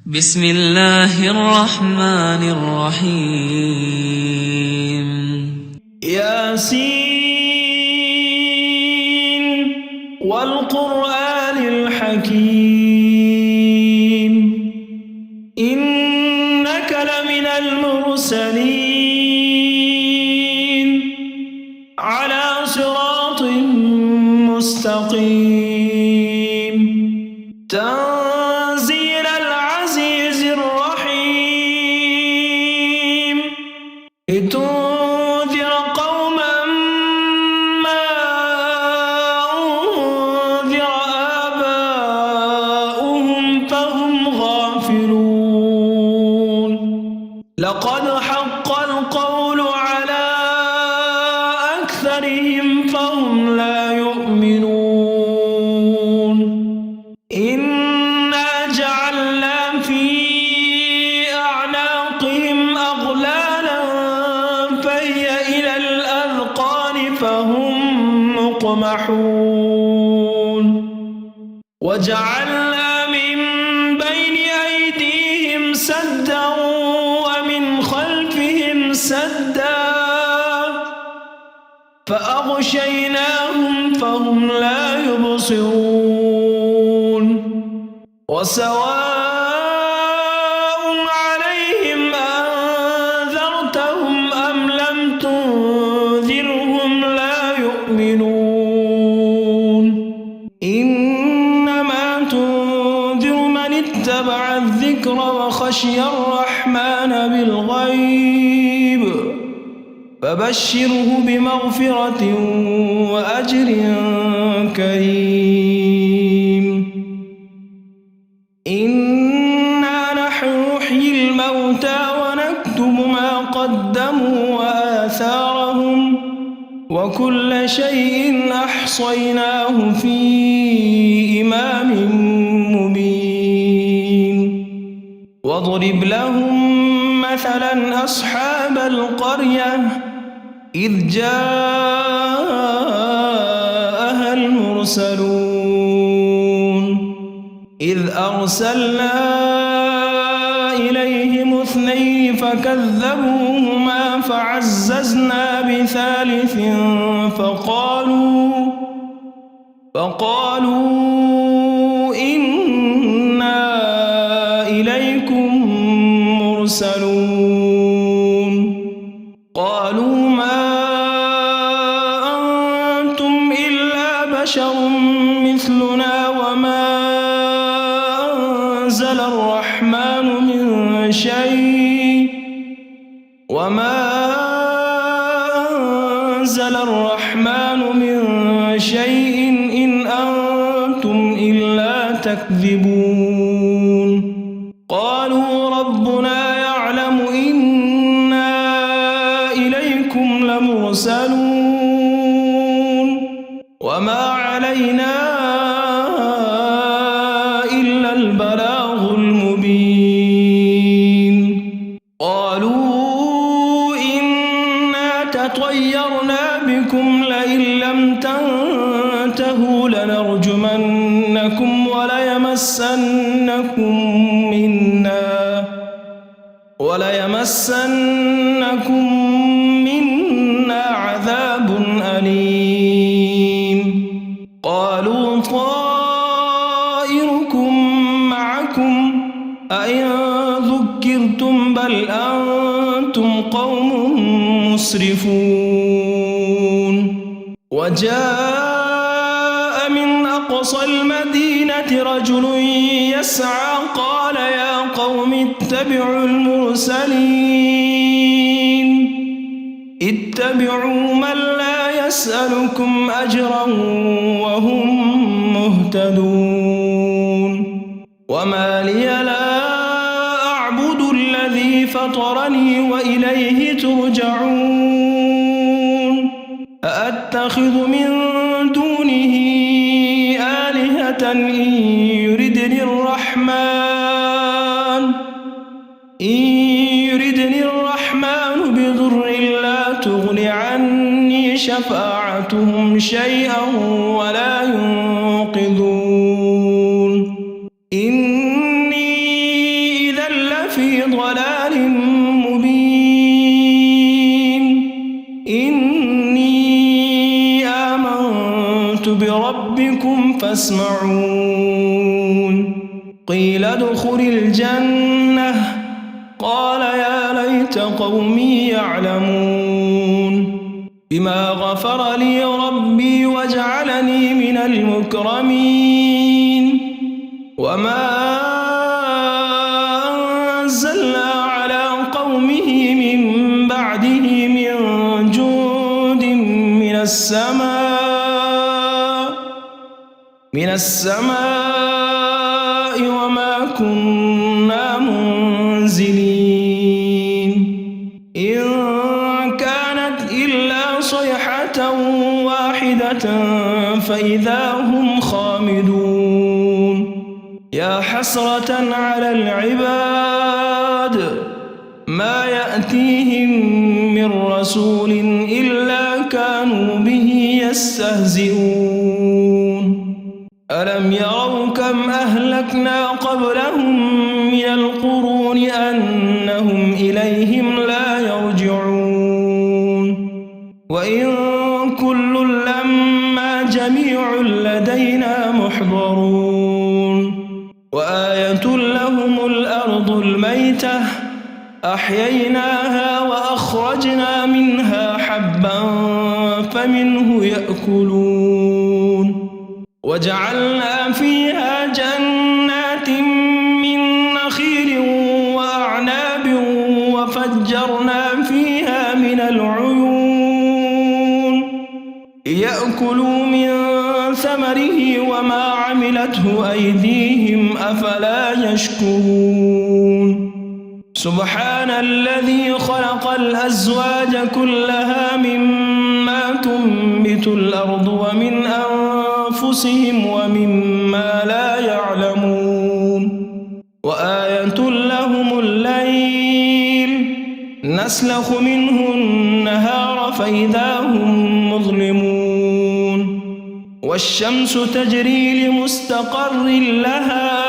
بسم الله الرحمن الرحيم ياسين والقرآن الحكيم إنك لمن المرسلين على صراط مستقيم تنزيل العزيز الرحيم لتنذر قوما ما أنذر آباؤهم فهم غافلون لقد حق القول على أكثرهم فهم لا يؤمنون إنا جعلنا في أعناقهم أغلالا فهي إلى الأذقان فهم مقمحون وجعلنا من بين أيديهم سدا ومن خلفهم سدا فأغشيناهم فهم لا يبصرون وسواء عليهم أنذرتهم أم لم تنذرهم لا يؤمنون إنما تنذر من اتبع الذكر وخشي الرحمن بالغيب فبشره بمغفرة وأجر كريم إنا نحن نحيي الموتى ونكتب ما قدموا وآثارهم وكل شيء أحصيناه في إمام مبين واضرب لهم مثلا أصحاب القرية إذ جاءها المرسلون إذ أرسلنا إليهم 2 فكذبوهما فعززنا بثالث فقالوا إنا إليكم مرسلون قالوا ما أنتم إلا بشر مثلنا وما أنزل الرحمن من شيء إن أنتم إلا تكذبون قالوا ربنا يعلم إنا إليكم لمرسلون وما علينا إلا البلاغ المبين قالوا إنا تطيرنا بكم لئن لم تنتهوا لنرجمنكم وليمسنكم منا عذاب أليم قالوا طائركم معكم أئن ذكرتم بل أنتم قوم مسرفون وجاء من أقصى المدينة رجل يسعى قال يا قوم اتبعوا المرسلين اتبعوا من لا يسألكم أجرا وهم مهتدون وما لي لا أعبد الذي فطرني وإليه ترجعون أأتخذ من دونه آلهة إن يردني الرحمن بضر لا تغن عني شفاعتهم شيئا ولا ينقذون إني لفي ضلال مبين إني آمنت بربكم فاسمعون قيل ادخل الجنة قال يا ليت قومي يعلمون بما غفر لي ربي وجعلني من المكرمين وما أنزلنا على قومه من بعده من جند من السماء وما كنا منزلين إن كانت إلا صيحة واحدة فإذا هم خامدون يا حسرة على العباد ما يأتيهم من رسول إلا كانوا به يستهزئون ألم يروا كم أهلكنا قبلهم من القرون أنهم إليهم لا يرجعون وإن كل لما جميع لدينا محضرون وآية لهم الأرض الميتة أحييناها وأخرجنا منها حبا فمنه يأكلون وجعلنا فيها جنات من نخيل وأعناب وفجرنا فيها من العيون ليأكلوا من ثمره وما عملته أيديهم أفلا يشكرون سبحان الذي خلق الأزواج كلها مما تنبت الأرض ومن أنفسهم ومما لا يعلمون وآية لهم الليل نسلخ منه النهار فإذا هم مظلمون والشمس تجري لمستقر لها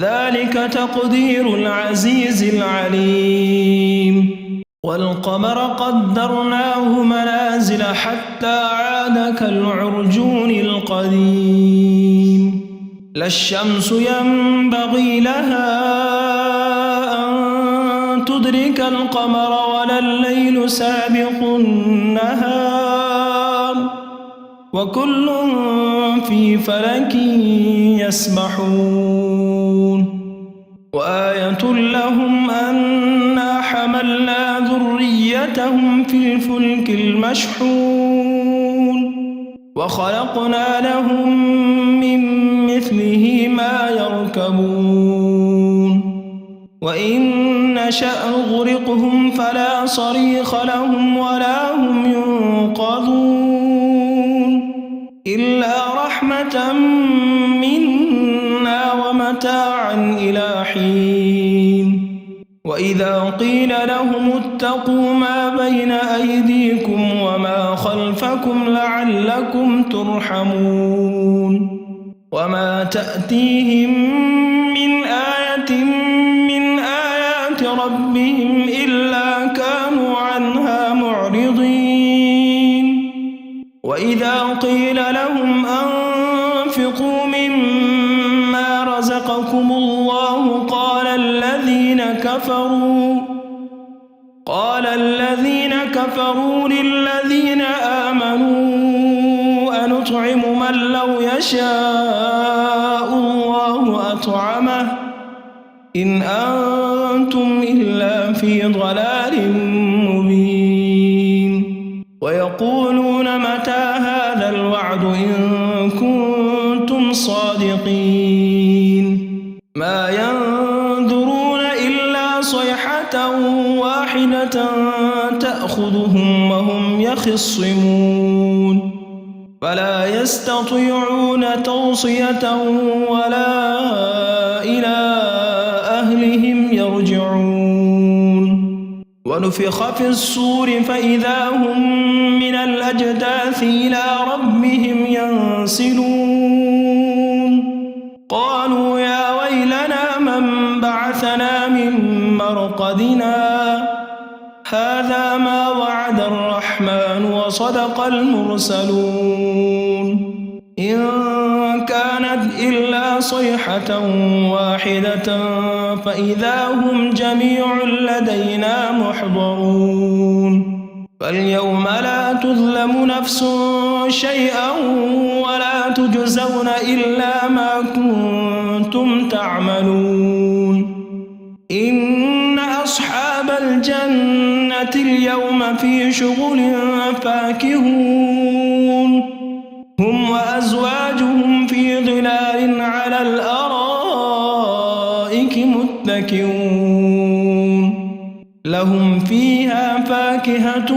ذلك تقدير العزيز العليم والقمر قدرناه منازل حتى عاد كالعرجون القديم لا الشمس ينبغي لها أن تدرك القمر ولا الليل سابق النهار وكل في فلك يسبحون وآية لهم أنا حملنا ذريتهم في الفلك المشحون وخلقنا لهم من مثله ما يركبون وإن نشأ نغرقهم فلا صريخ لهم ولا هم ينقذون إلا رحمة منا ومتاعا إلى حين وإذا قيل لهم اتقوا ما بين أيديكم وما خلفكم لعلكم ترحمون وما تأتيهم من آية من آيات ربهم إلا كانوا عنها معرضين وإذا قيل لهم أنفقوا مما رزقكم الله قال الذين كفروا للذين آمنوا أنطعم من لو يشاء الله أطعمه إن أنتم إلا في ضلال مبين ويقولون متى هذا الوعد إن كنتم صادقين ما ينظرون إلا صيحة واحدة تأخذهم وهم يخصمون فلا يستطيعون توصية ولا إلى أهلهم يرجعون ونفخ في الصور فإذا هم من الأجداث إلى ربهم ينسلون قالوا يا ويلنا من بعث بعثنا من مرقدنا هذا ما وعد الرحمن وصدق المرسلون إن كانت إلا صيحة واحدة فإذا هم جميع لدينا محضرون فاليوم لا تظلم نفس شيئا ولا تجزون إلا ما كنتم تعملون إن أصحاب الجنة اليوم في شغل فاكهون هم وأزواجهم في ظلال على الأرائك متكئون لهم فيها فاكهة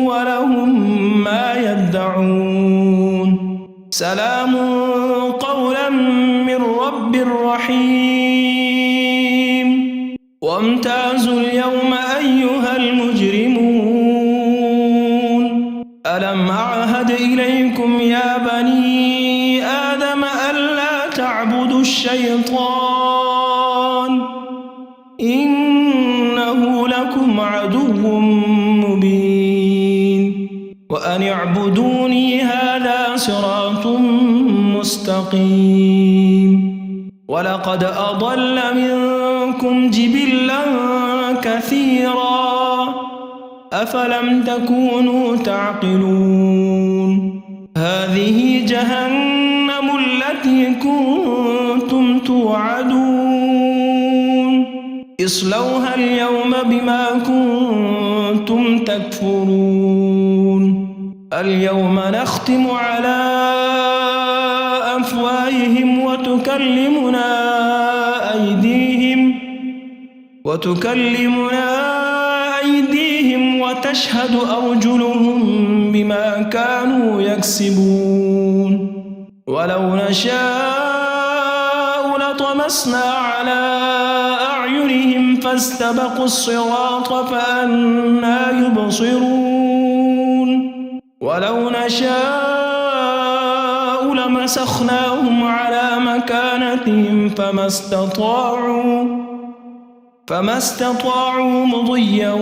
ولهم ما يدعون سلام قولا من رب رحيم وامتازوا اليوم أيها المجرمون ألم أعهد إليكم يا بني آدم ألا تعبدوا الشيطان إنه لكم عدو مبين وأن اعبدوني هذا صراط مستقيم ولقد أضل منكم جبلا كثيرا أفلم تكونوا تعقلون هذه جهنم التي كنتم توعدون اصلوها اليوم بما كنتم تكفرون اليوم نختم على أفواههم وتكلمنا أيديهم وتشهد أرجلهم بما كانوا يكسبون ولو نشاء لطمسنا على أعينهم فاستبقوا الصراط فأنى يبصرون ولو نشاء لمسخناهم على مكانتهم فما استطاعوا مضيا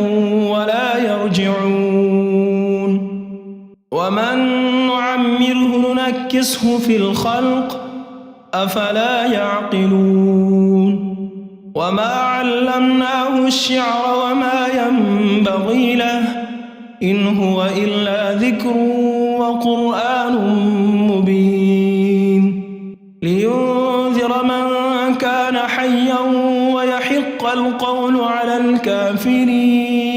ولا يرجعون ومن نعمره ننكسه في الخلق أفلا يعقلون وما علمناه الشعر وما ينبغي له إن هو إلا ذكر وقرآن مبين لينذر من كان حيا ويحق القول على الكافرين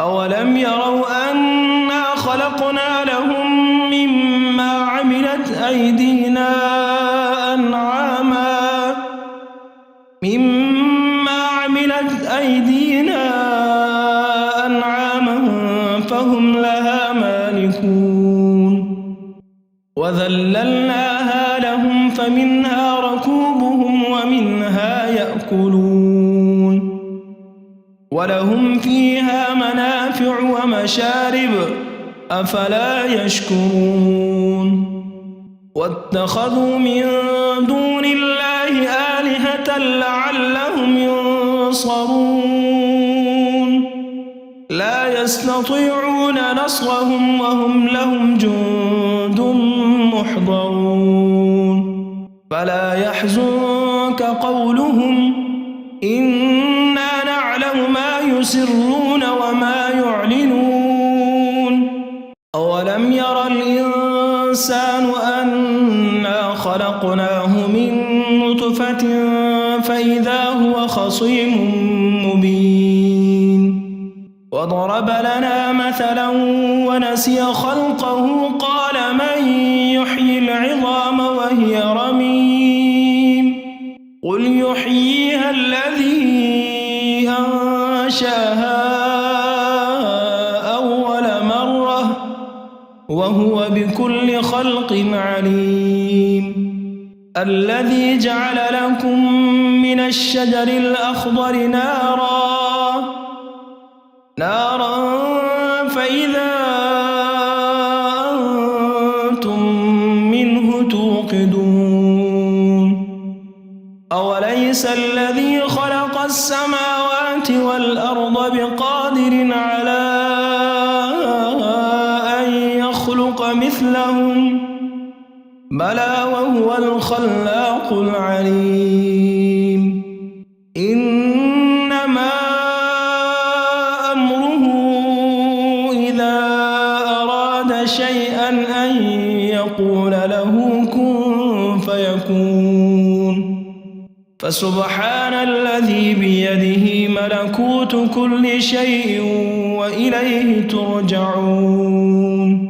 أولم يروا أنا خلقنا لهم مما عملت أيدينا أنعاما فهم لها مالكون وذللناها لهم فمنها ركوبهم ومنها يأكلون ولهم فيها منافع ومشارب أفلا يشكرون واتخذوا من دون الله آلهة لعلهم ينصرون لا يستطيعون نصرهم وهم لهم جند محضرون فلا يحزنك قولهم إنا نعلم ما يسرون وما يعلنون أولم ير الإنسان أنا خلقناه من نطفة فإذا هو خصيم مبين وضرب لنا مثلا ونسي خلقه قال من يحيي العظام وهي رميم قل يحييها الذي أنشاها أول مرة وهو بكل خلق عليم الذي جعل لكم من الشجر الأخضر نارا فإذا أنتم منه توقدون أوليس الذي الذي خلق السماوات والأرض بقادر على أن يخلق مثلهم بلى وهو الخلاق العليم إنما أمره إذا أراد شيئا أن يقول له كن فيكون فسبحان الذي بيده ملكوت كل شيء وإليه ترجعون